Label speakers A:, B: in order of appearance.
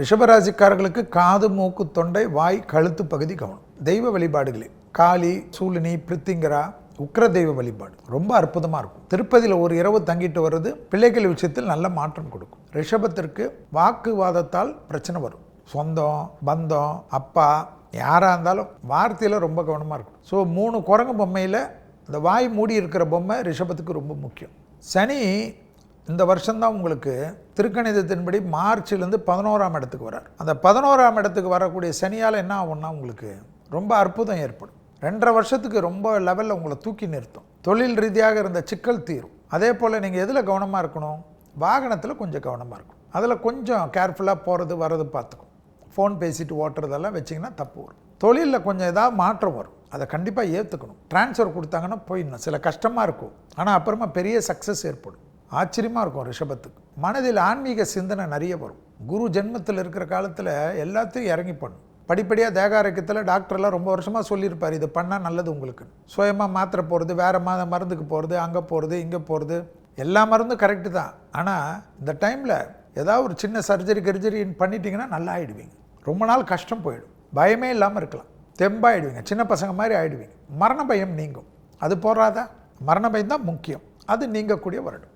A: ரிஷபராசிக்காரர்களுக்கு காது, மூக்கு, தொண்டை, வாய், கழுத்து பகுதி கவனம். தெய்வ வழிபாடுகளில் காளி, சூலினி, பிரித்திங்கரா, உக்கிர தெய்வ வழிபாடு ரொம்ப அற்புதமாக இருக்கும். திருப்பதியில் ஒரு இரவு தங்கிட்டு வர்றது பிள்ளைகள் விஷயத்தில் நல்ல மாற்றம் கொடுக்கும். ரிஷபத்திற்கு வாக்குவாதத்தால் பிரச்சனை வரும். சொந்தம், பந்தம், அப்பா யாராக இருந்தாலும் வார்த்தையில் ரொம்ப கவனமாக இருக்கும். ஸோ 3 குரங்கு பொம்மையில் இந்த வாய் மூடி இருக்கிற பொம்மை ரிஷபத்துக்கு ரொம்ப முக்கியம். சனி இந்த வருஷம்தான் உங்களுக்கு திருக்கணிதத்தின்படி மார்ச்லேருந்து 11ஆம் இடத்துக்கு வரார். அந்த 11ஆம் இடத்துக்கு வரக்கூடிய சனியால் என்ன ஆகும்னா உங்களுக்கு ரொம்ப அற்புதம் ஏற்படும். 2.5 வருஷத்துக்கு ரொம்ப லெவலில் உங்களை தூக்கி நிறுத்தும். தொழில் ரீதியாக இருந்த சிக்கல் தீரும். அதே போல் நீங்கள் எதில் கவனமாக இருக்கணும்? வாகனத்தில் கொஞ்சம் கவனமாக இருக்கணும். அதில் கொஞ்சம் கேர்ஃபுல்லாக போகிறது வர்றது பார்த்துக்கும். ஃபோன் பேசிட்டு ஓட்டுறதெல்லாம் வச்சிங்கன்னா தப்பு வரும். தொழிலில் கொஞ்சம் ஏதாவது மாற்றம் வரும். அதை கண்டிப்பாக ஏற்றுக்கணும். ட்ரான்ஸ்ஃபர் கொடுத்தாங்கன்னா போயிடணும். சில கஷ்டமாக இருக்கும், ஆனால் அப்புறமா பெரிய சக்ஸஸ் ஏற்படும். ஆச்சரியமாக இருக்கும் ரிஷபத்துக்கு. மனதில் ஆன்மீக சிந்தனை நிறைய வரும். குரு ஜென்மத்தில் இருக்கிற காலத்தில் எல்லாத்தையும் இறங்கி பண்ணும். படிப்படியாக தேகாரோக்கியத்தில் டாக்டர்லாம் ரொம்ப வருஷமாக சொல்லியிருப்பார், இது பண்ணால் நல்லது உங்களுக்கு. சுயமாக மாத்திரை போகிறது, வேறு மருந்துக்கு போகிறது, அங்கே போகிறது, இங்கே போகிறது, எல்லா மருந்தும் கரெக்டு தான். ஆனால் இந்த டைமில் ஏதாவது ஒரு சின்ன சர்ஜரி பண்ணிட்டீங்கன்னா நல்லா ஆகிடுவீங்க. ரொம்ப நாள் கஷ்டம் போயிடும். பயமே இல்லாமல் இருக்கலாம். தெம்பாயிடுவீங்க. சின்ன பசங்க மாதிரி ஆகிடுவீங்க. மரண பயம் நீங்கும். அது போகாதா? மரண பயம் தான் முக்கியம். அது நீங்கக்கூடிய வருடம்.